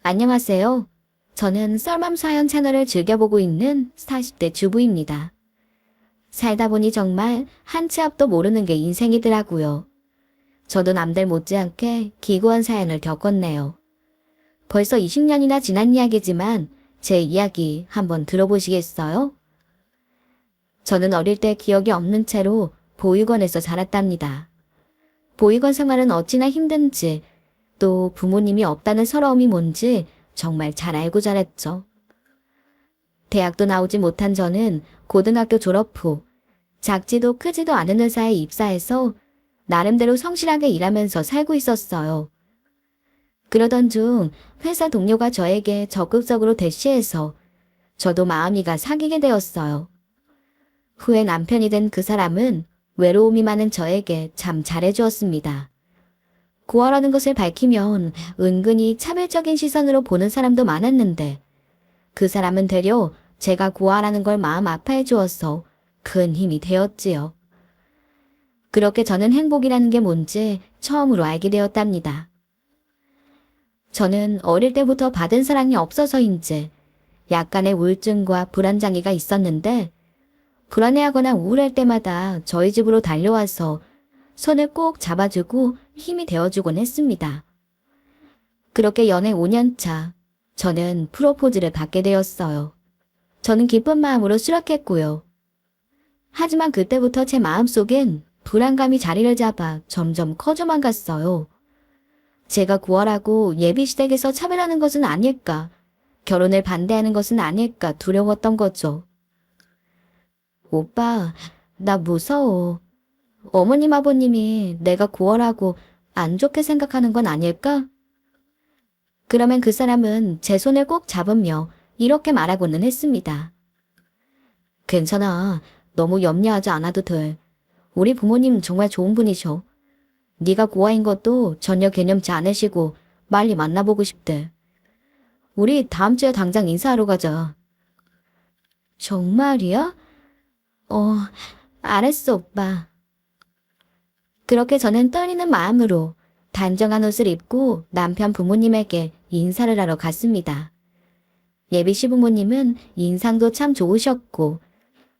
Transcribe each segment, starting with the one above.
안녕하세요. 저는 썰맘사연 채널을 즐겨보고 있는 40대 주부입니다. 살다 보니 정말 한 치 앞도 모르는 게 인생이더라고요. 저도 남들 못지않게 기구한 사연을 겪었네요. 벌써 20년이나 지난 이야기지만 제 이야기 한번 들어보시겠어요? 저는 어릴 때 기억이 없는 채로 보육원에서 자랐답니다. 보육원 생활은 어찌나 힘든지 또 부모님이 없다는 서러움이 뭔지 정말 잘 알고 자랐죠. 대학도 나오지 못한 저는 고등학교 졸업 후 작지도 크지도 않은 회사에 입사해서 나름대로 성실하게 일하면서 살고 있었어요. 그러던 중 회사 동료가 저에게 적극적으로 대시해서 저도 마음이 가 사귀게 되었어요. 후에 남편이 된 그 사람은 외로움이 많은 저에게 참 잘해주었습니다. 구하라는 것을 밝히면 은근히 차별적인 시선으로 보는 사람도 많았는데 그 사람은 되려 제가 구하라는 걸 마음 아파해 주어서 큰 힘이 되었지요. 그렇게 저는 행복이라는 게 뭔지 처음으로 알게 되었답니다. 저는 어릴 때부터 받은 사랑이 없어서인지 약간의 우울증과 불안장애가 있었는데 불안해하거나 우울할 때마다 저희 집으로 달려와서 손을 꼭 잡아주고 힘이 되어주곤 했습니다. 그렇게 연애 5년 차, 저는 프로포즈를 받게 되었어요. 저는 기쁜 마음으로 수락했고요. 하지만 그때부터 제 마음속엔 불안감이 자리를 잡아 점점 커져만 갔어요. 제가 구월하고 예비시댁에서 차별하는 것은 아닐까, 결혼을 반대하는 것은 아닐까 두려웠던 거죠. 오빠, 나 무서워. 어머님 아버님이 내가 구월하고 안 좋게 생각하는 건 아닐까? 그러면 그 사람은 제 손을 꼭 잡으며 이렇게 말하고는 했습니다. 괜찮아. 너무 염려하지 않아도 돼. 우리 부모님 정말 좋은 분이셔. 네가 고아인 것도 전혀 개념치 않으시고 빨리 만나보고 싶대. 우리 다음 주에 당장 인사하러 가자. 정말이야? 알았어, 오빠. 그렇게 저는 떨리는 마음으로 단정한 옷을 입고 남편 부모님에게 인사를 하러 갔습니다. 예비 시부모님은 인상도 참 좋으셨고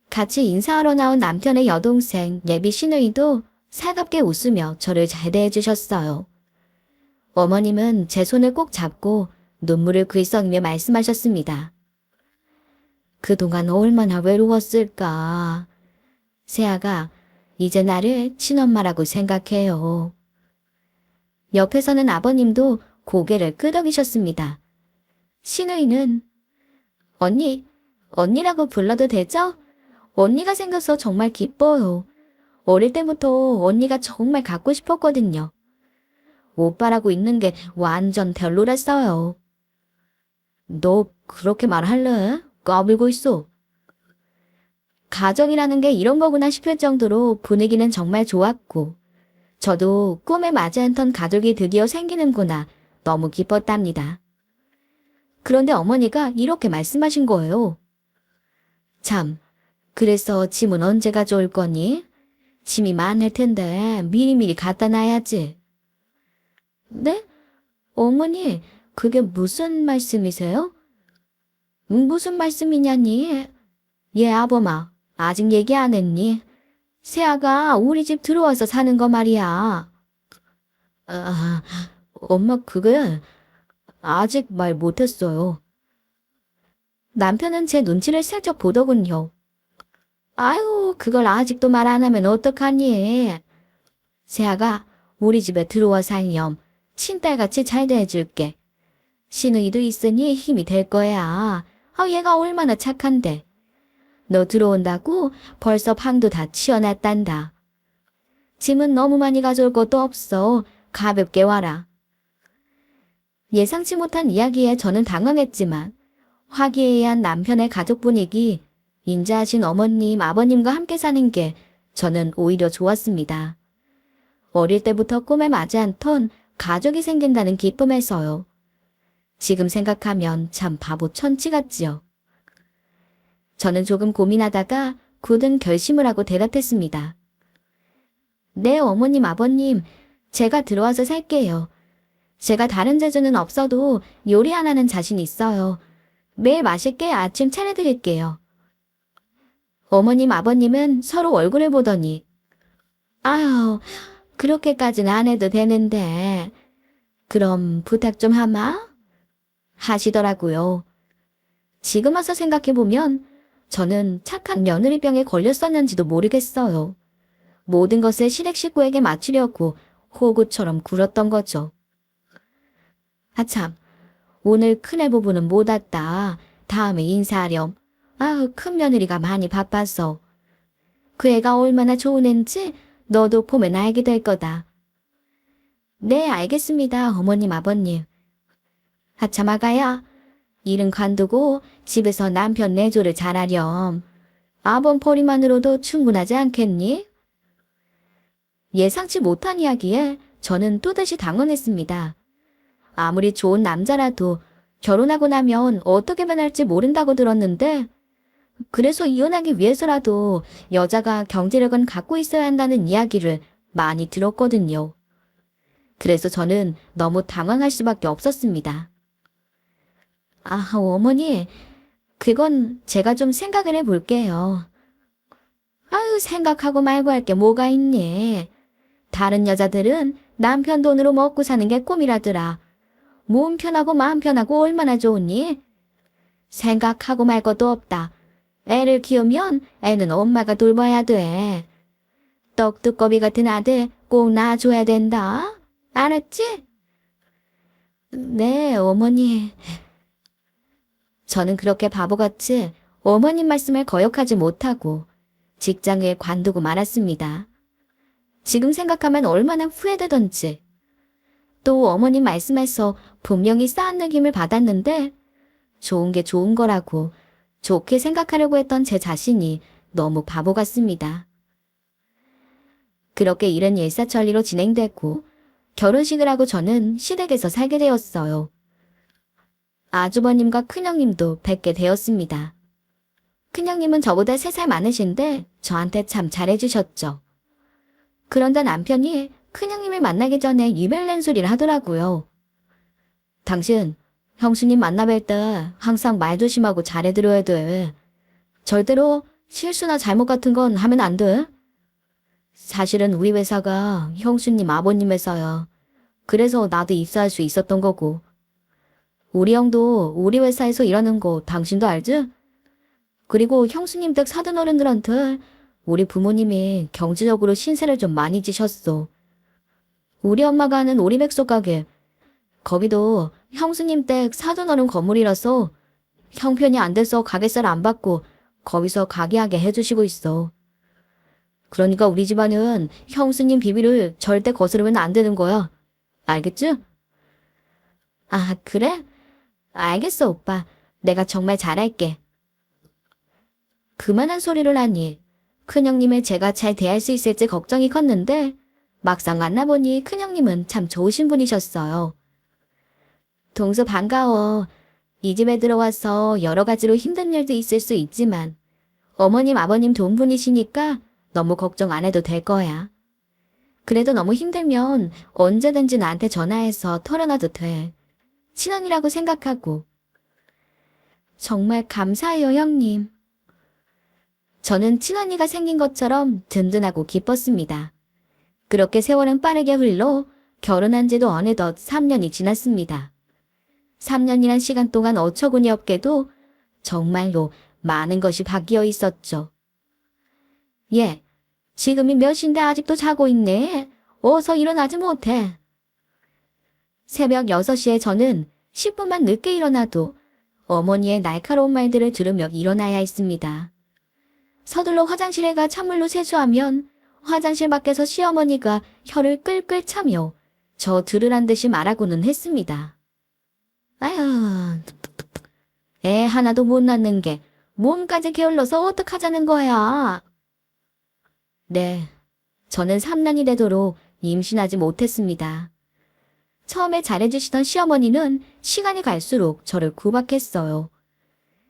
같이 인사하러 나온 남편의 여동생 예비 시누이도 살갑게 웃으며 저를 잘 대해주셨어요. 어머님은 제 손을 꼭 잡고 눈물을 글썽이며 말씀하셨습니다. 그동안 얼마나 외로웠을까. 세아가 이제 나를 친엄마라고 생각해요. 옆에서는 아버님도 고개를 끄덕이셨습니다. 시누이는 언니라고 불러도 되죠? 언니가 생겨서 정말 기뻐요. 어릴 때부터 언니가 정말 갖고 싶었거든요. 오빠라고 있는 게 완전 별로랬어요. 너 그렇게 말할래? 까불고 있어. 가정이라는 게 이런 거구나 싶을 정도로 분위기는 정말 좋았고 저도 꿈에 맞지 않던 가족이 드디어 생기는구나 너무 기뻤답니다. 그런데 어머니가 이렇게 말씀하신 거예요. 참, 그래서 짐은 언제 가져올 거니? 짐이 많을 텐데 미리미리 갖다 놔야지. 네? 어머니, 그게 무슨 말씀이세요? 무슨 말씀이냐니? 예, 아범아, 아직 얘기 안 했니? 세아가 우리 집 들어와서 사는 거 말이야. 아, 엄마 그게 아직 말 못했어요. 남편은 제 눈치를 살짝 보더군요. 아유, 그걸 아직도 말 안 하면 어떡하니? 세아가 우리 집에 들어와 살렴. 친딸같이 잘 대해줄게. 시누이도 있으니 힘이 될 거야. 얘가 얼마나 착한데. 너 들어온다고 벌써 방도 다 치워놨단다. 짐은 너무 많이 가져올 것도 없어. 가볍게 와라. 예상치 못한 이야기에 저는 당황했지만 화기애애한 남편의 가족 분위기, 인자하신 어머님, 아버님과 함께 사는 게 저는 오히려 좋았습니다. 어릴 때부터 꿈에 맞지 않던 가족이 생긴다는 기쁨에서요. 지금 생각하면 참 바보 천치 같지요. 저는 조금 고민하다가 굳은 결심을 하고 대답했습니다. 네, 어머님, 아버님, 제가 들어와서 살게요. 제가 다른 재주는 없어도 요리 하나는 자신 있어요. 매일 맛있게 아침 차려드릴게요. 어머님, 아버님은 서로 얼굴을 보더니, 아유, 그렇게까지는 안 해도 되는데, 그럼 부탁 좀 하마? 하시더라고요. 지금 와서 생각해보면 저는 착한 며느리병에 걸렸었는지도 모르겠어요. 모든 것을 시댁 식구에게 맞추려고 호구처럼 굴었던 거죠. 아참, 오늘 큰애 부부는 못 왔다. 다음에 인사하렴. 아우, 큰 며느리가 많이 바빠서. 그 애가 얼마나 좋은 앤지 너도 보면 알게 될 거다. 네, 알겠습니다, 어머님, 아버님. 하참 아가야, 일은 관두고 집에서 남편 내조를 잘하렴. 아범 벌이만으로도 충분하지 않겠니? 예상치 못한 이야기에 저는 또다시 당황했습니다. 아무리 좋은 남자라도 결혼하고 나면 어떻게 변할지 모른다고 들었는데, 그래서 이혼하기 위해서라도 여자가 경제력은 갖고 있어야 한다는 이야기를 많이 들었거든요. 그래서 저는 너무 당황할 수밖에 없었습니다. 아, 어머니, 그건 제가 좀 생각을 해볼게요. 아유, 생각하고 말고 할 게 뭐가 있니? 다른 여자들은 남편 돈으로 먹고 사는 게 꿈이라더라. 몸 편하고 마음 편하고 얼마나 좋으니? 생각하고 말 것도 없다. 애를 키우면 애는 엄마가 돌봐야 돼. 떡두꺼비 같은 아들 꼭 낳아줘야 된다. 알았지? 네, 어머니. 저는 그렇게 바보같이 어머님 말씀을 거역하지 못하고 직장을 관두고 말았습니다. 지금 생각하면 얼마나 후회되던지. 또 어머님 말씀에서 분명히 싸한 느낌을 받았는데 좋은 게 좋은 거라고 좋게 생각하려고 했던 제 자신이 너무 바보 같습니다. 그렇게 일은 일사천리로 진행됐고 결혼식을 하고 저는 시댁에서 살게 되었어요. 아주버님과 큰형님도 뵙게 되었습니다. 큰형님은 저보다 3살 많으신데 저한테 참 잘해주셨죠. 그런데 남편이 큰형님을 만나기 전에 이별낸 소리를 하더라고요. 당신 형수님 만나뵐 때 항상 말 조심하고 잘해들어야 돼. 절대로 실수나 잘못 같은 건 하면 안 돼. 사실은 우리 회사가 형수님 아버님 회사야. 그래서 나도 입사할 수 있었던 거고. 우리 형도 우리 회사에서 일하는 거 당신도 알지? 그리고 형수님 댁 사돈 어른들한테 우리 부모님이 경제적으로 신세를 좀 많이 지셨어. 우리 엄마가 하는 오리백숙 가게, 거기도 형수님 댁 사돈 어른 건물이라서 형편이 안 돼서 가게세를 안 받고 거기서 가게하게 해주시고 있어. 그러니까 우리 집안은 형수님 비밀을 절대 거스르면 안 되는 거야. 알겠지? 아, 그래? 알겠어, 오빠. 내가 정말 잘할게. 그만한 소리를 하니 큰형님을 제가 잘 대할 수 있을지 걱정이 컸는데 막상 만나보니 큰형님은 참 좋으신 분이셨어요. 동서 반가워. 이 집에 들어와서 여러 가지로 힘든 일도 있을 수 있지만 어머님 아버님 돈분이시니까 너무 걱정 안 해도 될 거야. 그래도 너무 힘들면 언제든지 나한테 전화해서 털어놔도 돼. 친언니라고 생각하고. 정말 감사해요, 형님. 저는 친언니가 생긴 것처럼 든든하고 기뻤습니다. 그렇게 세월은 빠르게 흘러 결혼한 지도 어느덧 3년이 지났습니다. 3년이란 시간 동안 어처구니 없게도 정말로 많은 것이 바뀌어 있었죠. 예, 지금이 몇 시인데 아직도 자고 있네. 어서 일어나지 못해. 새벽 6시에 저는 10분만 늦게 일어나도 어머니의 날카로운 말들을 들으며 일어나야 했습니다. 서둘러 화장실에 가 찬물로 세수하면 화장실 밖에서 시어머니가 혀를 끌끌 차며 저 들으란 듯이 말하고는 했습니다. 아휴, 애 하나도 못 낳는 게 몸까지 게을러서 어떡하자는 거야. 네, 저는 3년이 되도록 임신하지 못했습니다. 처음에 잘해주시던 시어머니는 시간이 갈수록 저를 구박했어요.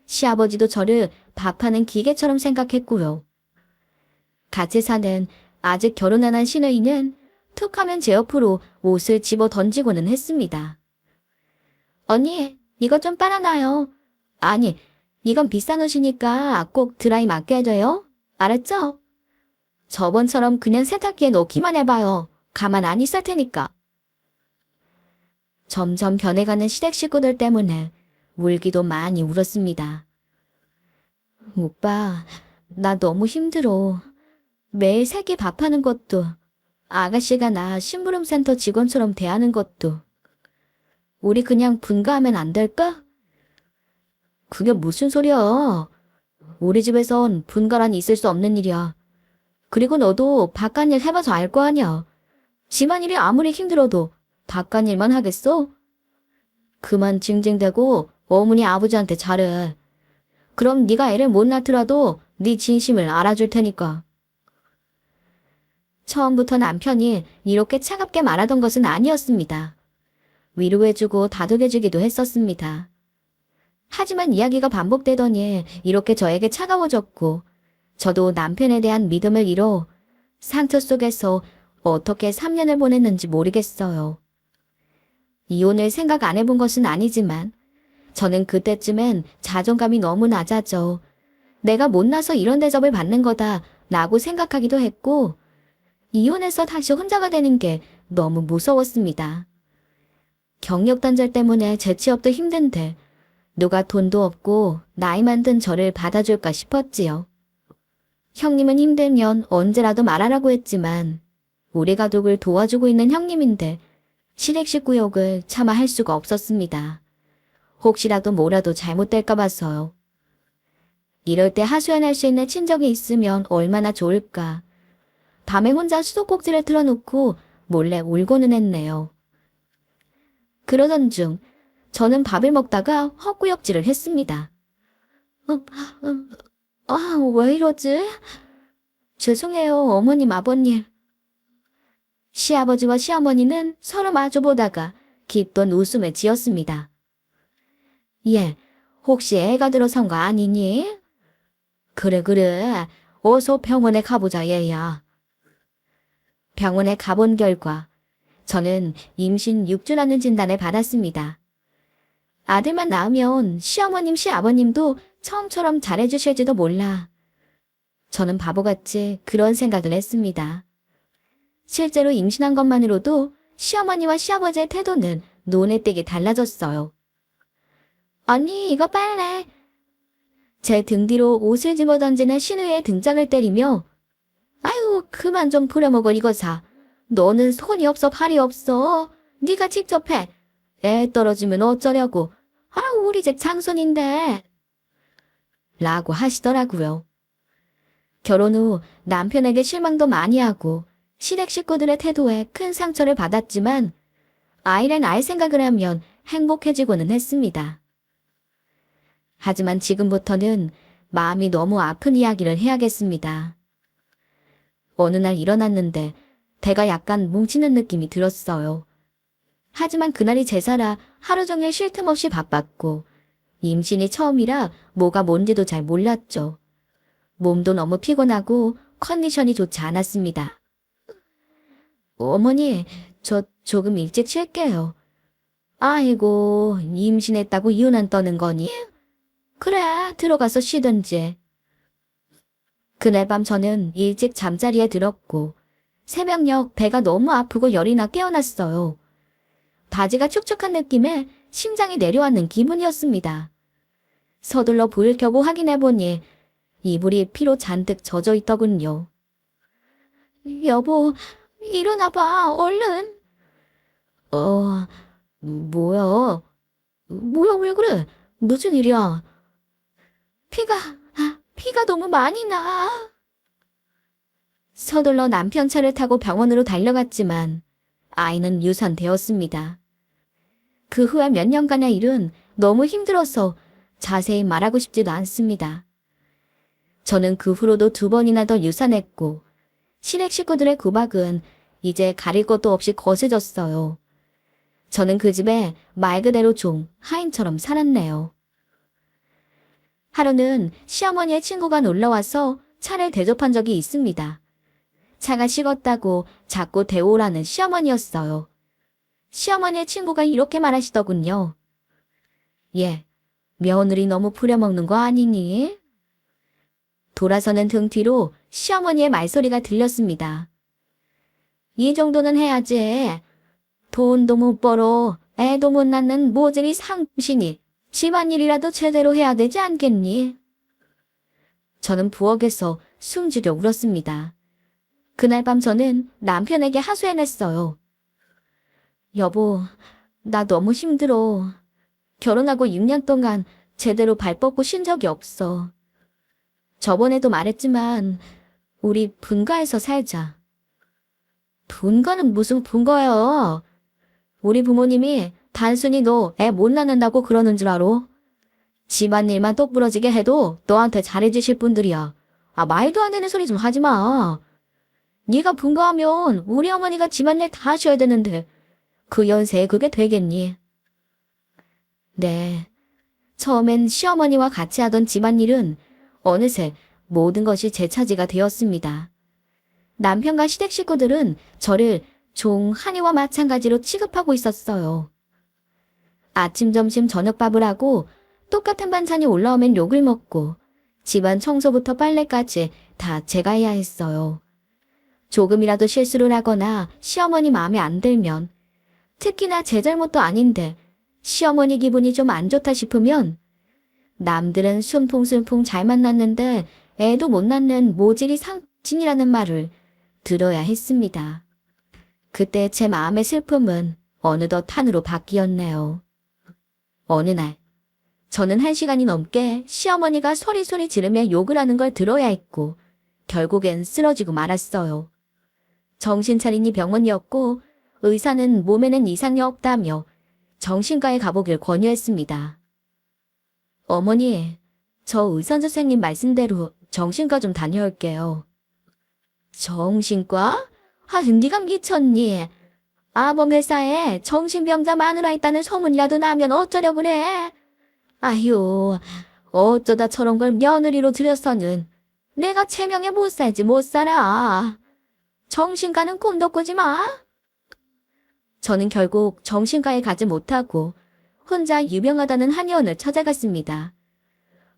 시아버지도 저를 밥하는 기계처럼 생각했고요. 같이 사는 아직 결혼 안 한 시누이는 툭 하면 제 옆으로 옷을 집어 던지고는 했습니다. 언니, 이것 좀 빨아놔요. 아니, 이건 비싼 옷이니까 꼭 드라이 맡겨야 돼요. 알았죠? 저번처럼 그냥 세탁기에 넣기만 해봐요. 가만 안 있을 테니까. 점점 변해가는 시댁 식구들 때문에 울기도 많이 울었습니다. 오빠, 나 너무 힘들어. 매일 새끼 밥하는 것도, 아가씨가 나 심부름센터 직원처럼 대하는 것도. 우리 그냥 분가하면 안 될까? 그게 무슨 소리야. 우리 집에선 분가란 있을 수 없는 일이야. 그리고 너도 바깥일 해봐서 알 거 아니야. 집안일이 아무리 힘들어도 바깥일만 하겠어? 그만 징징대고 어머니 아버지한테 잘해. 그럼 네가 애를 못 낳더라도 네 진심을 알아줄 테니까. 처음부터 남편이 이렇게 차갑게 말하던 것은 아니었습니다. 위로해주고 다독여주기도 했었습니다. 하지만 이야기가 반복되더니 이렇게 저에게 차가워졌고 저도 남편에 대한 믿음을 잃어 상처 속에서 어떻게 3년을 보냈는지 모르겠어요. 이혼을 생각 안 해본 것은 아니지만 저는 그때쯤엔 자존감이 너무 낮아져 내가 못나서 이런 대접을 받는 거다 라고 생각하기도 했고 이혼해서 다시 혼자가 되는 게 너무 무서웠습니다. 경력 단절 때문에 재취업도 힘든데 누가 돈도 없고 나이만 든 저를 받아줄까 싶었지요. 형님은 힘들면 언제라도 말하라고 했지만 우리 가족을 도와주고 있는 형님인데 시댁 식구 욕을 차마 할 수가 없었습니다. 혹시라도 뭐라도 잘못될까 봐서요. 이럴 때 하소연할 수 있는 친정이 있으면 얼마나 좋을까. 밤에 혼자 수도꼭지를 틀어놓고 몰래 울고는 했네요. 그러던 중 저는 밥을 먹다가 헛구역질을 했습니다. 왜 이러지? 죄송해요, 어머님, 아버님. 시아버지와 시어머니는 서로 마주보다가 깊던 웃음을 지었습니다. 얘, 혹시 애가 들어선 거 아니니? 그래. 어서 병원에 가보자, 얘야. 병원에 가본 결과 저는 임신 6주라는 진단을 받았습니다. 아들만 낳으면 시어머님, 시아버님도 처음처럼 잘해주실지도 몰라. 저는 바보같이 그런 생각을 했습니다. 실제로 임신한 것만으로도 시어머니와 시아버지의 태도는 눈에 띄게 달라졌어요. 언니, 이거 빨래. 제 등 뒤로 옷을 집어던지는 시누이의 등짝을 때리며 아유, 그만 좀 부려먹어 이거 사. 너는 손이 없어 팔이 없어. 네가 직접 해. 애 떨어지면 어쩌려고. 우리 집 장손인데. 라고 하시더라고요. 결혼 후 남편에게 실망도 많이 하고 시댁 식구들의 태도에 큰 상처를 받았지만 아이를 낳을 생각을 하면 행복해지고는 했습니다. 하지만 지금부터는 마음이 너무 아픈 이야기를 해야겠습니다. 어느 날 일어났는데 배가 약간 뭉치는 느낌이 들었어요. 하지만 그날이 제사라 하루 종일 쉴 틈 없이 바빴고 임신이 처음이라 뭐가 뭔지도 잘 몰랐죠. 몸도 너무 피곤하고 컨디션이 좋지 않았습니다. 어머니, 저 조금 일찍 쉴게요. 아이고, 임신했다고 이유는 떠는 거니? 그래, 들어가서 쉬든지. 그날 밤 저는 일찍 잠자리에 들었고 새벽녘 배가 너무 아프고 열이 나 깨어났어요. 바지가 축축한 느낌에 심장이 내려앉는 기분이었습니다. 서둘러 불을 켜고 확인해보니 이불이 피로 잔뜩 젖어 있더군요. 여보, 일어나봐, 얼른. 뭐야? 뭐야, 왜 그래? 무슨 일이야? 피가 너무 많이 나. 서둘러 남편 차를 타고 병원으로 달려갔지만 아이는 유산되었습니다. 그 후에 몇 년간의 일은 너무 힘들어서 자세히 말하고 싶지도 않습니다. 저는 그 후로도 2번이나 더 유산했고 시댁 식구들의 구박은 이제 가릴 것도 없이 거세졌어요. 저는 그 집에 말 그대로 종, 하인처럼 살았네요. 하루는 시어머니의 친구가 놀러와서 차를 대접한 적이 있습니다. 차가 식었다고 자꾸 데워오라는 시어머니였어요. 시어머니의 친구가 이렇게 말하시더군요. 얘, 며느리 너무 부려먹는 거 아니니? 돌아서는 등 뒤로 시어머니의 말소리가 들렸습니다. 이 정도는 해야지. 돈도 못 벌어 애도 못 낳는 모질이 상신이 집안일이라도 제대로 해야 되지 않겠니? 저는 부엌에서 숨지려 울었습니다. 그날 밤 저는 남편에게 하소연했어요. 여보, 나 너무 힘들어. 결혼하고 6년 동안 제대로 발 뻗고 쉰 적이 없어. 저번에도 말했지만 우리 분가해서 살자. 분가는 무슨 분가야? 우리 부모님이 단순히 너 애 못 낳는다고 그러는 줄 알아? 집안일만 똑부러지게 해도 너한테 잘해주실 분들이야. 말도 안 되는 소리 좀 하지 마. 네가 분가하면 우리 어머니가 집안일 다 하셔야 되는데 그 연세에 그게 되겠니? 네. 처음엔 시어머니와 같이 하던 집안일은 어느새 모든 것이 제 차지가 되었습니다. 남편과 시댁 식구들은 저를 종 한이와 마찬가지로 취급하고 있었어요. 아침, 점심, 저녁밥을 하고 똑같은 반찬이 올라오면 욕을 먹고 집안 청소부터 빨래까지 다 제가 해야 했어요. 조금이라도 실수를 하거나 시어머니 마음에 안 들면, 특히나 제 잘못도 아닌데 시어머니 기분이 좀 안 좋다 싶으면 남들은 순풍순풍 잘 만났는데 애도 못 낳는 모질이 상진이라는 말을 들어야 했습니다. 그때 제 마음의 슬픔은 어느덧 한으로 바뀌었네요. 어느 날 저는 1시간이 넘게 시어머니가 소리소리 지르며 욕을 하는 걸 들어야 했고 결국엔 쓰러지고 말았어요. 정신 차리니 병원이었고 의사는 몸에는 이상이 없다며 정신과에 가보길 권유했습니다. 어머니, 저 의사 선생님 말씀대로 정신과 좀 다녀올게요. 정신과? 네가 미쳤니? 아범 회사에 정신병자 마누라 있다는 소문이라도 나면 어쩌려 그래? 아휴, 어쩌다 저런 걸 며느리로 들여서는 내가 체명에 못 살지 못 살아. 정신과는 꿈도 꾸지 마. 저는 결국 정신과에 가지 못하고 혼자 유명하다는 한의원을 찾아갔습니다.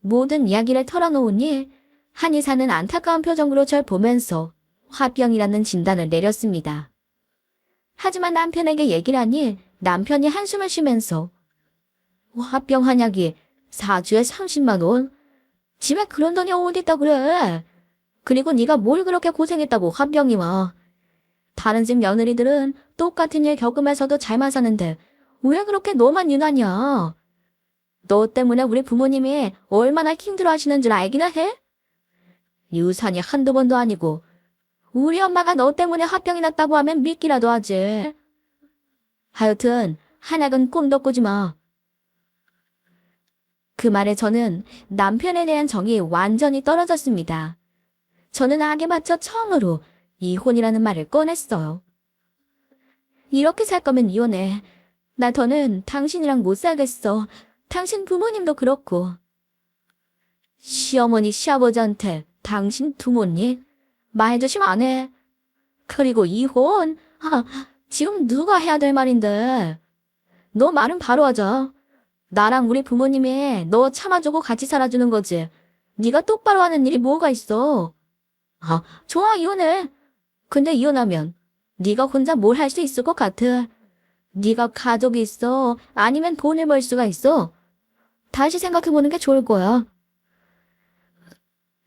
모든 이야기를 털어놓으니 한의사는 안타까운 표정으로 절 보면서 화병이라는 진단을 내렸습니다. 하지만 남편에게 얘기를 하니 남편이 한숨을 쉬면서 화병 한약이 4주에 30만 원? 집에 그런 돈이 어디 있다 그래? 그리고 네가 뭘 그렇게 고생했다고 화병이 와. 다른 집 며느리들은 똑같은 일 겪으면서도 잘만 사는데 왜 그렇게 너만 유난이야? 너 때문에 우리 부모님이 얼마나 힘들어하시는 줄 알기나 해? 유산이 한두 번도 아니고 우리 엄마가 너 때문에 화병이 났다고 하면 믿기라도 하지. 하여튼 한약은 꿈도 꾸지 마. 그 말에 저는 남편에 대한 정이 완전히 떨어졌습니다. 저는 악에 맞춰 처음으로 이혼이라는 말을 꺼냈어요. 이렇게 살 거면 이혼해. 나 더는 당신이랑 못 살겠어. 당신 부모님도 그렇고. 시어머니 시아버지한테 당신 부모님? 말조심 안 해. 그리고 이혼? 지금 누가 해야 될 말인데. 너 말은 바로 하자. 나랑 우리 부모님이 너 참아주고 같이 살아주는 거지. 네가 똑바로 하는 일이 뭐가 있어. 좋아, 이혼해. 근데 이혼하면 네가 혼자 뭘 할 수 있을 것 같아. 네가 가족이 있어? 아니면 돈을 벌 수가 있어? 다시 생각해보는 게 좋을 거야.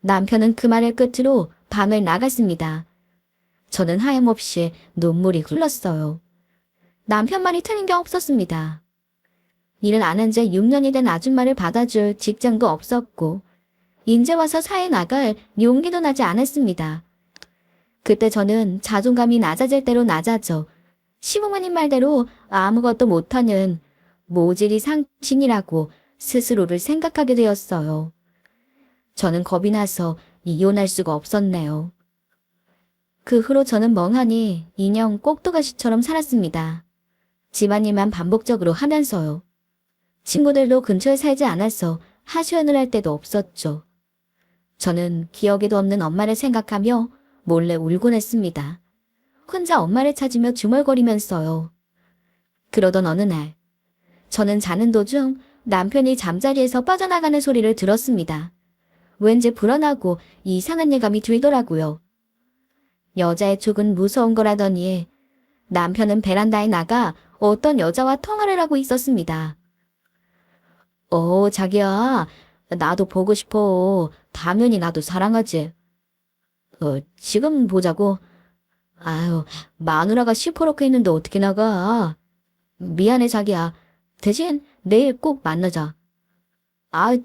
남편은 그 말을 끝으로 방을 나갔습니다. 저는 하염없이 눈물이 흘렀어요. 남편 말이 틀린 게 없었습니다. 일을 안 한 지 6년이 된 아줌마를 받아줄 직장도 없었고 인제 와서 사회 나갈 용기도 나지 않았습니다. 그때 저는 자존감이 낮아질 대로 낮아져 시부모님 말대로 아무것도 못하는 모질이 상신이라고 스스로를 생각하게 되었어요. 저는 겁이 나서 이혼할 수가 없었네요. 그 후로 저는 멍하니 인형 꼭두가시처럼 살았습니다. 집안일만 반복적으로 하면서요. 친구들도 근처에 살지 않아서 하소연을 할 때도 없었죠. 저는 기억에도 없는 엄마를 생각하며 몰래 울곤 했습니다. 혼자 엄마를 찾으며 중얼거리면서요. 그러던 어느 날, 저는 자는 도중 남편이 잠자리에서 빠져나가는 소리를 들었습니다. 왠지 불안하고 이상한 예감이 들더라고요. 여자의 촉은 무서운 거라더니 남편은 베란다에 나가 어떤 여자와 통화를 하고 있었습니다. 자기야, 나도 보고 싶어. 당연히 나도 사랑하지. 지금 보자고. 아유, 마누라가 시퍼렇게 있는데 어떻게 나가. 미안해, 자기야. 대신 내일 꼭 만나자.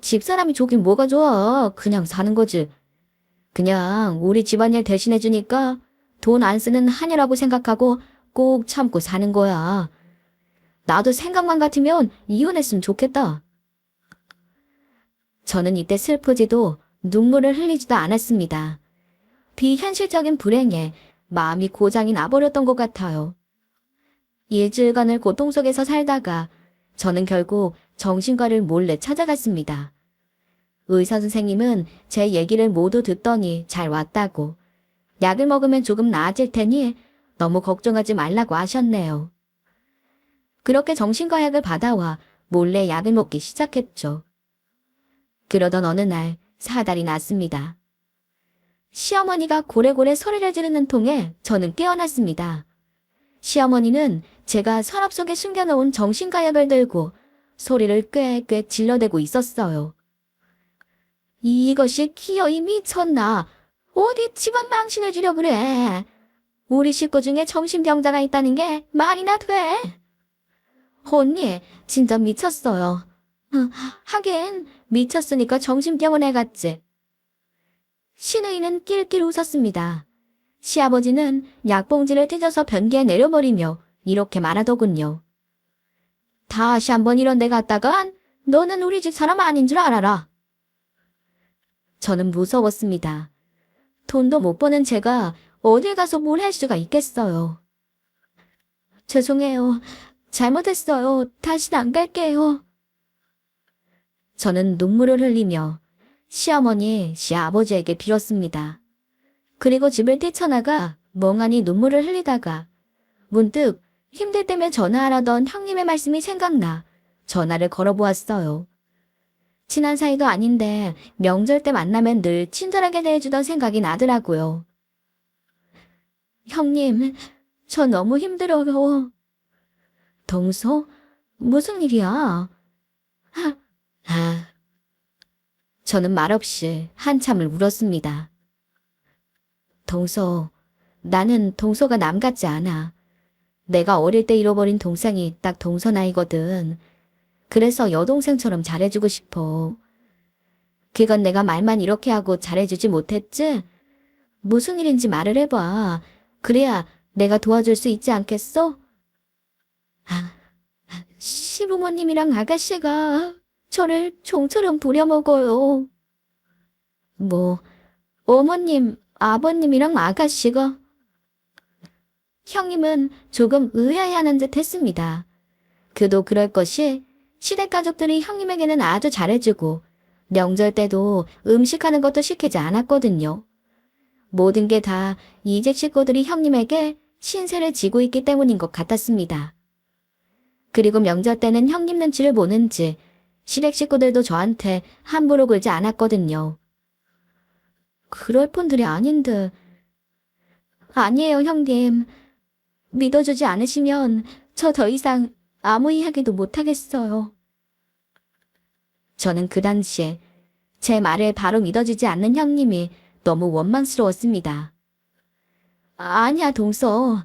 집사람이 좋긴 뭐가 좋아. 그냥 사는 거지. 그냥 우리 집안일 대신해주니까 돈 안 쓰는 한이라고 생각하고 꼭 참고 사는 거야. 나도 생각만 같으면 이혼했으면 좋겠다. 저는 이때 슬프지도 눈물을 흘리지도 않았습니다. 비현실적인 불행에 마음이 고장이 나버렸던 것 같아요. 일주일간을 고통 속에서 살다가 저는 결국 정신과를 몰래 찾아갔습니다. 의사 선생님은 제 얘기를 모두 듣더니 잘 왔다고, 약을 먹으면 조금 나아질 테니 너무 걱정하지 말라고 하셨네요. 그렇게 정신과 약을 받아와 몰래 약을 먹기 시작했죠. 그러던 어느 날 사달이 났습니다. 시어머니가 고래고래 소리를 지르는 통에 저는 깨어났습니다. 시어머니는 제가 서랍 속에 숨겨놓은 정신과 약을 들고 소리를 꾀꾀 질러대고 있었어요. 이것이 기어이 미쳤나? 어디 집안 망신을 주려 그래? 우리 식구 중에 정신병자가 있다는 게 말이나 돼? 언니, 진짜 미쳤어요. 하긴 미쳤으니까 정신병원에 갔지. 신우이는 낄낄 웃었습니다. 시아버지는 약봉지를 찢어서 변기에 내려버리며 이렇게 말하더군요. 다시 한번 이런 데 갔다간 너는 우리 집 사람 아닌 줄 알아라. 저는 무서웠습니다. 돈도 못 버는 제가 어딜 가서 뭘 할 수가 있겠어요. 죄송해요. 잘못했어요. 다신 안 갈게요. 저는 눈물을 흘리며 시어머니, 시아버지에게 빌었습니다. 그리고 집을 뛰쳐나가 멍하니 눈물을 흘리다가 문득 힘들 때면 전화하라던 형님의 말씀이 생각나 전화를 걸어보았어요. 친한 사이도 아닌데 명절 때 만나면 늘 친절하게 대해주던 생각이 나더라고요. 형님, 저 너무 힘들어요. 동서? 무슨 일이야? 저는 말없이 한참을 울었습니다. 동서, 나는 동서가 남 같지 않아. 내가 어릴 때 잃어버린 동생이 딱 동서 나이거든. 그래서 여동생처럼 잘해주고 싶어. 그건 내가 말만 이렇게 하고 잘해주지 못했지? 무슨 일인지 말을 해봐. 그래야 내가 도와줄 수 있지 않겠어? 시부모님이랑 아가씨가 저를 종처럼 부려먹어요. 어머님, 아버님이랑 아가씨가. 형님은 조금 의아해하는 듯 했습니다. 그도 그럴 것이 시댁 가족들이 형님에게는 아주 잘해주고 명절 때도 음식하는 것도 시키지 않았거든요. 모든 게 다 이직 식구들이 형님에게 신세를 지고 있기 때문인 것 같았습니다. 그리고 명절 때는 형님 눈치를 보는지 시댁 식구들도 저한테 함부로 굴지 않았거든요. 그럴 분들이 아닌데. 아니에요, 형님. 믿어주지 않으시면 저 더 이상 아무 이야기도 못하겠어요. 저는 그 당시에 제 말을 바로 믿어주지 않는 형님이 너무 원망스러웠습니다. 아니야, 동서.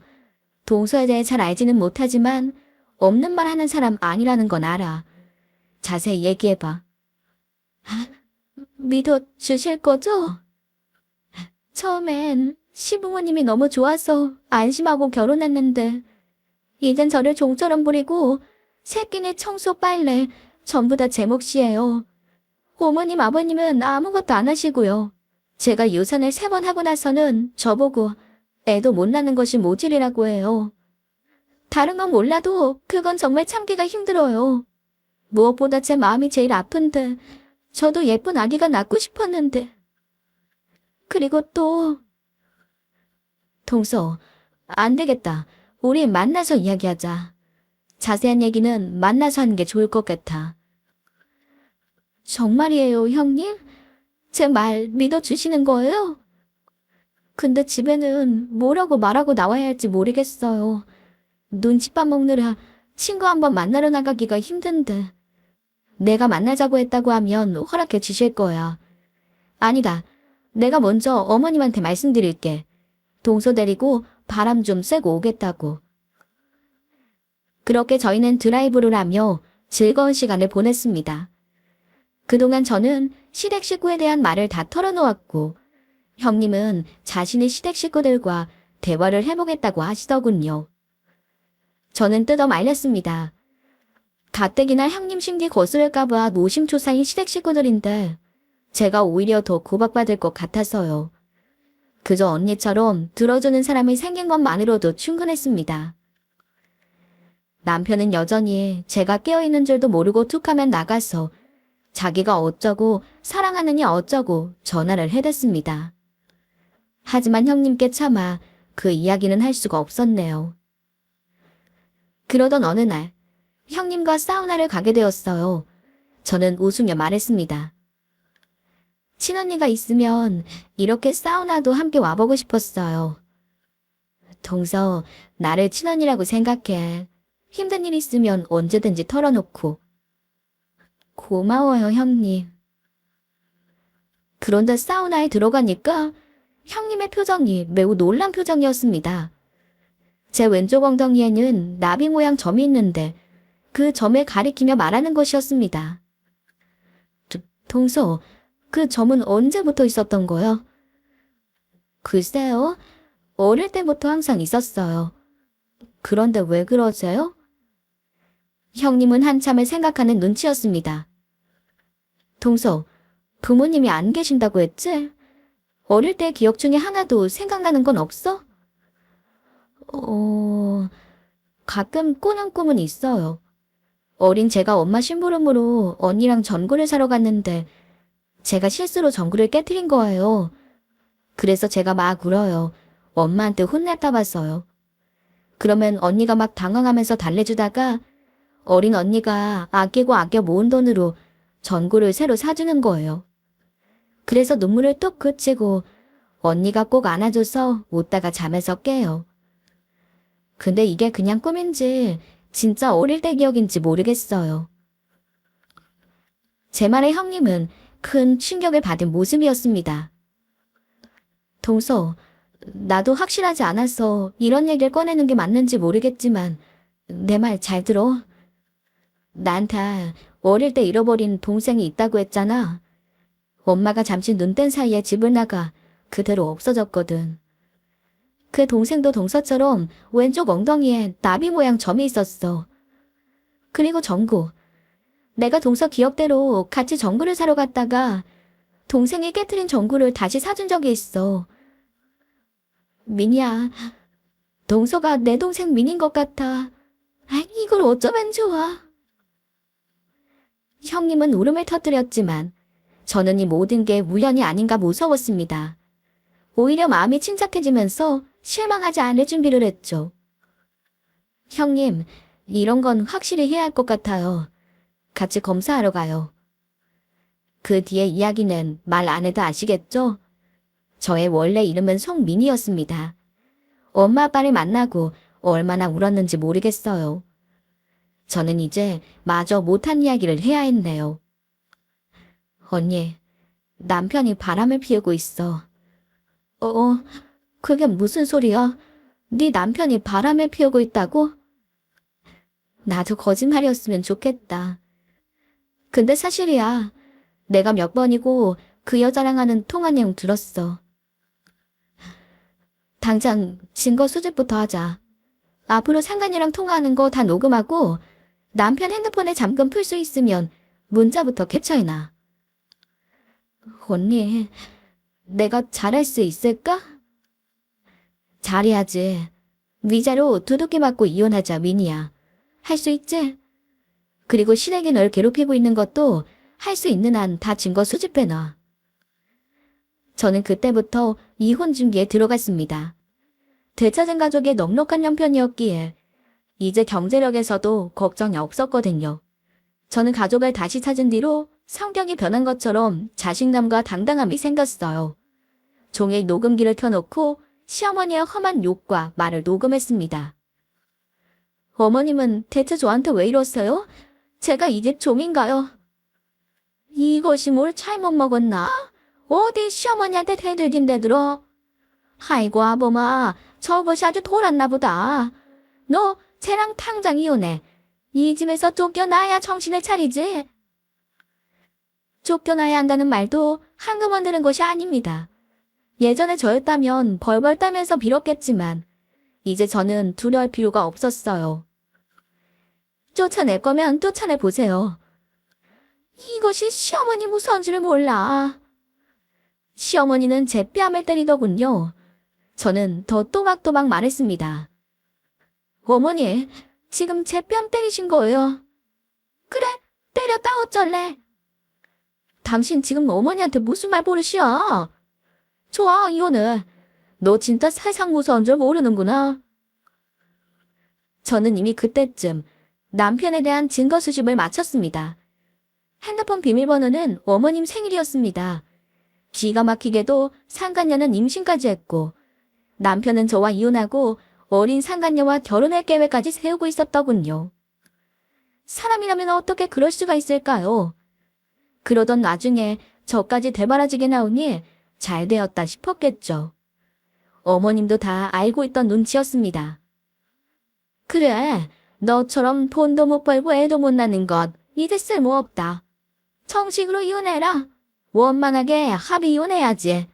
동서에 대해 잘 알지는 못하지만 없는 말 하는 사람 아니라는 건 알아. 자세히 얘기해봐. 믿어주실 거죠? 처음엔 시부모님이 너무 좋아서 안심하고 결혼했는데 이젠 저를 종처럼 부리고 새끼네 청소 빨래 전부 다 제 몫이에요. 어머님 아버님은 아무것도 안 하시고요. 제가 유산을 3번 하고 나서는 저보고 애도 못 낳는 것이 모질이라고 해요. 다른 건 몰라도 그건 정말 참기가 힘들어요. 무엇보다 제 마음이 제일 아픈데 저도 예쁜 아기가 낳고 싶었는데. 그리고 또 동서, 안 되겠다. 우리 만나서 이야기하자. 자세한 얘기는 만나서 하는 게 좋을 것 같아. 정말이에요, 형님? 제 말 믿어주시는 거예요? 근데 집에는 뭐라고 말하고 나와야 할지 모르겠어요. 눈칫밥 먹느라 친구 한번 만나러 나가기가 힘든데. 내가 만나자고 했다고 하면 허락해 주실 거야. 아니다. 내가 먼저 어머님한테 말씀드릴게. 동서 데리고 바람 좀 쐬고 오겠다고. 그렇게 저희는 드라이브를 하며 즐거운 시간을 보냈습니다. 그동안 저는 시댁 식구에 대한 말을 다 털어놓았고 형님은 자신의 시댁 식구들과 대화를 해보겠다고 하시더군요. 저는 뜯어 말렸습니다. 가뜩이나 형님 심기 거스를까봐 노심초사인 시댁 식구들인데 제가 오히려 더 구박받을 것 같아서요. 그저 언니처럼 들어주는 사람이 생긴 것만으로도 충분했습니다. 남편은 여전히 제가 깨어있는 줄도 모르고 툭하면 나가서 자기가 어쩌고 사랑하느니 어쩌고 전화를 해댔습니다. 하지만 형님께 차마 그 이야기는 할 수가 없었네요. 그러던 어느 날 형님과 사우나를 가게 되었어요. 저는 웃으며 말했습니다. 친언니가 있으면 이렇게 사우나도 함께 와보고 싶었어요. 동서, 나를 친언니라고 생각해. 힘든 일 있으면 언제든지 털어놓고. 고마워요, 형님. 그런데 사우나에 들어가니까 형님의 표정이 매우 놀란 표정이었습니다. 제 왼쪽 엉덩이에는 나비 모양 점이 있는데 그 점을 가리키며 말하는 것이었습니다. 동서, 그 점은 언제부터 있었던 거요? 글쎄요. 어릴 때부터 항상 있었어요. 그런데 왜 그러세요? 형님은 한참을 생각하는 눈치였습니다. 동서, 부모님이 안 계신다고 했지? 어릴 때 기억 중에 하나도 생각나는 건 없어? 가끔 꾸는 꿈은 있어요. 어린 제가 엄마 심부름으로 언니랑 전구를 사러 갔는데 제가 실수로 전구를 깨트린 거예요. 그래서 제가 막 울어요. 엄마한테 혼냈다 봤어요. 그러면 언니가 막 당황하면서 달래주다가 어린 언니가 아끼고 아껴 모은 돈으로 전구를 새로 사주는 거예요. 그래서 눈물을 뚝 그치고 언니가 꼭 안아줘서 웃다가 잠에서 깨요. 근데 이게 그냥 꿈인지 진짜 어릴 때 기억인지 모르겠어요. 제 말에 형님은 큰 충격을 받은 모습이었습니다. 동서, 나도 확실하지 않아서 이런 얘기를 꺼내는 게 맞는지 모르겠지만 내 말 잘 들어. 나한테 어릴 때 잃어버린 동생이 있다고 했잖아. 엄마가 잠시 눈 뗀 사이에 집을 나가 그대로 없어졌거든. 그 동생도 동서처럼 왼쪽 엉덩이에 나비 모양 점이 있었어. 그리고 전구. 내가 동서 기억대로 같이 전구를 사러 갔다가 동생이 깨트린 전구를 다시 사준 적이 있어. 민이야, 동서가 내 동생 민인 것 같아. 이걸 어쩌면 좋아. 형님은 울음을 터뜨렸지만 저는 이 모든 게 우연이 아닌가 무서웠습니다. 오히려 마음이 침착해지면서 실망하지 않을 준비를 했죠. 형님, 이런 건 확실히 해야 할 것 같아요. 같이 검사하러 가요. 그 뒤에 이야기는 말 안 해도 아시겠죠? 저의 원래 이름은 송민이었습니다. 엄마 아빠를 만나고 얼마나 울었는지 모르겠어요. 저는 이제 마저 못한 이야기를 해야 했네요. 언니, 남편이 바람을 피우고 있어. 그게 무슨 소리야? 네 남편이 바람을 피우고 있다고? 나도 거짓말이었으면 좋겠다. 근데 사실이야. 내가 몇 번이고 그 여자랑 하는 통화 내용 들었어. 당장 증거 수집부터 하자. 앞으로 상관이랑 통화하는 거 다 녹음하고 남편 핸드폰에 잠금 풀 수 있으면 문자부터 캡처해놔. 언니, 내가 잘할 수 있을까? 잘해야지. 위자료 두둑이 맞고 이혼하자, 민이야. 할 수 있지? 그리고 시댁이 널 괴롭히고 있는 것도 할 수 있는 한 다 증거 수집해놔. 저는 그때부터 이혼 준비에 들어갔습니다. 되찾은 가족이 넉넉한 형편이었기에 이제 경제력에서도 걱정이 없었거든요. 저는 가족을 다시 찾은 뒤로 성격이 변한 것처럼 자신감과 당당함이 생겼어요. 종이 녹음기를 켜놓고 시어머니의 험한 욕과 말을 녹음했습니다. 어머님은 대체 저한테 왜 이러세요? 제가 이 집 종인가요? 이것이 뭘 잘못 먹었나? 어디 시어머니한테 대들긴대 들어? 아이고 아범아, 저것이 아주 돌았나 보다. 너 쟤랑 당장 이혼해. 이 집에서 쫓겨나야 정신을 차리지. 쫓겨나야 한다는 말도 한금원 들은 것이 아닙니다. 예전에 저였다면 벌벌 떨면서 빌었겠지만 이제 저는 두려울 필요가 없었어요. 쫓아낼 거면 쫓아내 보세요. 이것이 시어머니 무서운 줄 몰라. 시어머니는 제 뺨을 때리더군요. 저는 더 또박또박 말했습니다. 어머니, 지금 제 뺨 때리신 거예요. 그래, 때렸다 어쩔래? 당신 지금 어머니한테 무슨 말 버릇이야? 좋아, 이혼해. 너 진짜 세상 무서운 줄 모르는구나. 저는 이미 그때쯤 남편에 대한 증거 수집을 마쳤습니다. 핸드폰 비밀번호는 어머님 생일이었습니다. 기가 막히게도 상간녀는 임신까지 했고 남편은 저와 이혼하고 어린 상간녀와 결혼할 계획까지 세우고 있었더군요. 사람이라면 어떻게 그럴 수가 있을까요? 그러던 와중에 저까지 되바라지게 나오니 잘 되었다 싶었겠죠. 어머님도 다 알고 있던 눈치였습니다. 그래, 너처럼 돈도 못 벌고 애도 못 낳는 것 이제 쓸모없다. 정식으로 이혼해라. 원만하게 합의 이혼해야지.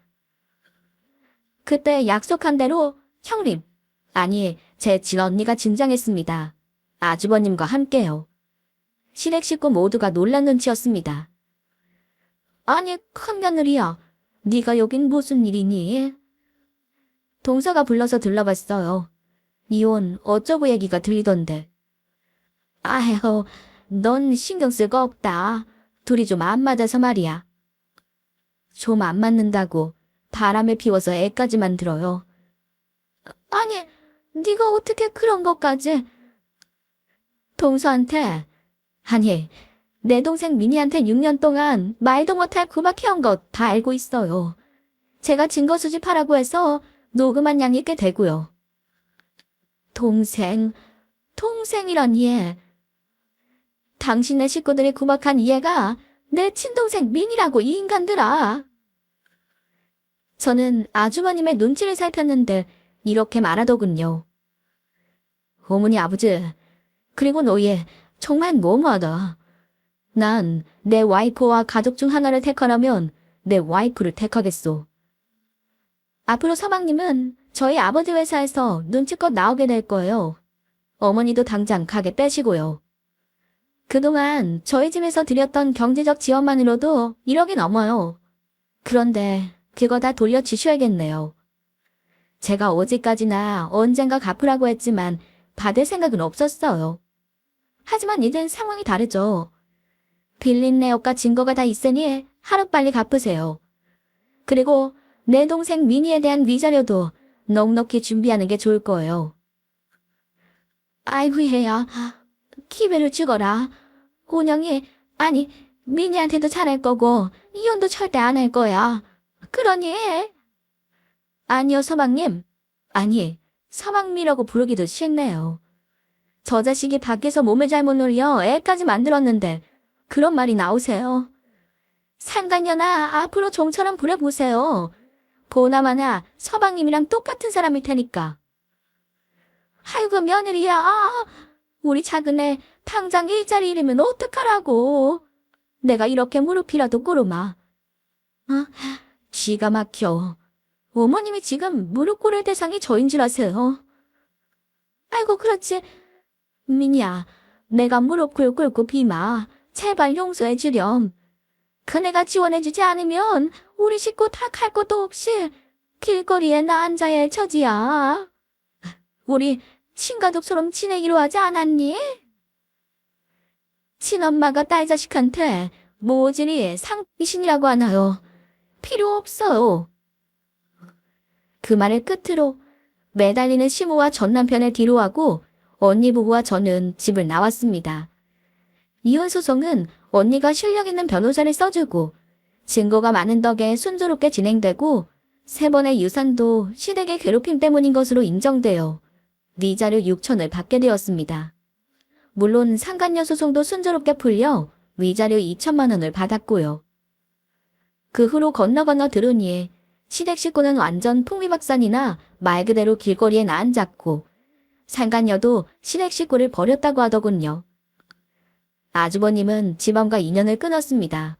그때 약속한 대로 형님, 아니 제 친언니가 진장했습니다. 아주버님과 함께요. 시댁 식구 모두가 놀란 눈치였습니다. 아니 큰며느리야, 네가 여긴 무슨 일이니? 동서가 불러서 들러봤어요. 이혼 어쩌고 얘기가 들리던데. 아휴, 넌 신경 쓸 거 없다. 둘이 좀 안 맞아서 말이야. 좀 안 맞는다고 바람을 피워서 애까지 만들어요. 아니, 네가 어떻게 그런 것까지? 동서한테, 아니, 내 동생 민희한테 6년 동안 말도 못할 구박해온 것 다 알고 있어요. 제가 증거 수집하라고 해서 녹음한 양이 꽤 되고요. 동생이란 얘. 당신네 식구들이 구박한 얘가 내 친동생 민희라고 이 인간들아. 저는 아주머님의 눈치를 살폈는데 이렇게 말하더군요. 어머니 아버지, 그리고 너희 정말 너무하다. 난 내 와이프와 가족 중 하나를 택하라면 내 와이프를 택하겠소. 앞으로 서방님은 저희 아버지 회사에서 눈치껏 나오게 될 거예요. 어머니도 당장 가게 빼시고요. 그동안 저희 집에서 드렸던 경제적 지원만으로도 1억이 넘어요. 그런데 그거 다 돌려주셔야겠네요. 제가 어제까지나 언젠가 갚으라고 했지만 받을 생각은 없었어요. 하지만 이젠 상황이 다르죠. 빌린 내역과 증거가 다 있으니 하루빨리 갚으세요. 그리고 내 동생 미니에 대한 위자료도 넉넉히 준비하는 게 좋을 거예요. 아이고 얘야, 기회를 주거라. 온영이, 아니 미니한테도 잘할 거고 이혼도 절대 안 할 거야. 그러니? 아니요 서방님. 아니 서방미라고 부르기도 싫네요. 저 자식이 밖에서 몸을 잘못 놀려 애까지 만들었는데 그런 말이 나오세요. 상간녀나 앞으로 종처럼 부려보세요. 보나마나 서방님이랑 똑같은 사람일 테니까. 아이고 며느리야, 우리 작은애 당장 일자리 잃으면 어떡하라고. 내가 이렇게 무릎이라도 꿇으마. 기가 막혀. 어머님이 지금 무릎 꿇을 대상이 저인 줄 아세요? 아이고 그렇지. 민이야, 내가 무릎 꿇고 비마. 제발 용서해 주렴. 그네가 지원해주지 않으면 우리 식구 다 갈 것도 없이 길거리에 나 앉아야 할 처지야. 우리 친가족처럼 지내기로 하지 않았니? 친엄마가 딸 자식한테 모질이 상이신이라고 하나요? 필요 없어요. 그 말을 끝으로 매달리는 시모와 전 남편을 뒤로하고 언니 부부와 저는 집을 나왔습니다. 이혼 소송은 언니가 실력 있는 변호사를 써주고 증거가 많은 덕에 순조롭게 진행되고 3번의 유산도 시댁의 괴롭힘 때문인 것으로 인정되어 위자료 6천을 받게 되었습니다. 물론 상간녀 소송도 순조롭게 풀려 위자료 2천만 원을 받았고요. 그 후로 건너 들으니 시댁 식구는 완전 풍비박산이나 말 그대로 길거리에 나앉았고 상간녀도 시댁 식구를 버렸다고 하더군요. 아주버님은 집안과 인연을 끊었습니다.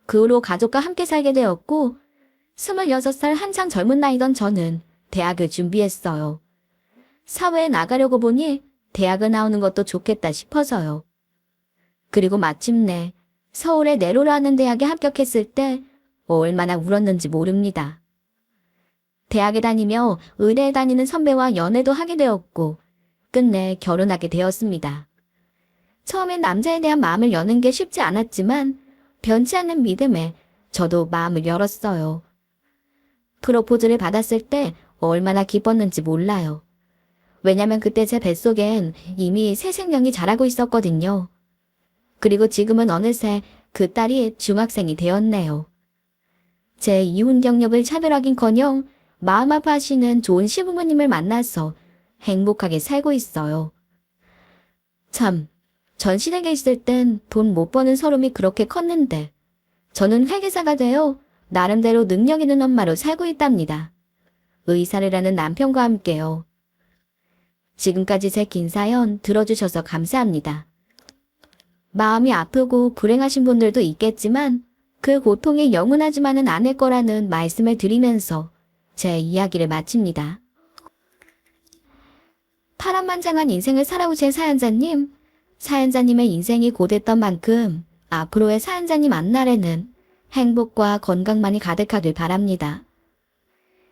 그 후로 가족과 함께 살게 되었고 26살 한창 젊은 나이던 저는 대학을 준비했어요. 사회에 나가려고 보니 대학을 나오는 것도 좋겠다 싶어서요. 그리고 마침내 서울의 내로라는 대학에 합격했을 때 얼마나 울었는지 모릅니다. 대학에 다니며 의대에 다니는 선배와 연애도 하게 되었고 끝내 결혼하게 되었습니다. 처음엔 남자에 대한 마음을 여는 게 쉽지 않았지만 변치 않는 믿음에 저도 마음을 열었어요. 프로포즈를 받았을 때 얼마나 기뻤는지 몰라요. 왜냐면 그때 제 뱃속엔 이미 새 생명이 자라고 있었거든요. 그리고 지금은 어느새 그 딸이 중학생이 되었네요. 제 이혼 경력을 차별하긴커녕 마음 아파하시는 좋은 시부모님을 만나서 행복하게 살고 있어요. 참, 전 시댁에 있을 땐 돈 못 버는 서름이 그렇게 컸는데 저는 회계사가 되어 나름대로 능력 있는 엄마로 살고 있답니다. 의사를 하는 남편과 함께요. 지금까지 제 긴 사연 들어주셔서 감사합니다. 마음이 아프고 불행하신 분들도 있겠지만 그 고통이 영원하지만은 않을 거라는 말씀을 드리면서 제 이야기를 마칩니다. 파란만장한 인생을 살아오신 사연자님, 사연자님의 인생이 고됐던 만큼 앞으로의 사연자님 앞날에는 행복과 건강만이 가득하길 바랍니다.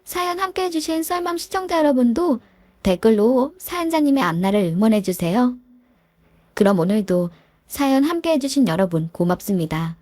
사연 함께 해주신 썰맘 시청자 여러분도 댓글로 사연자님의 앞날을 응원해주세요. 그럼 오늘도 사연 함께 해주신 여러분 고맙습니다.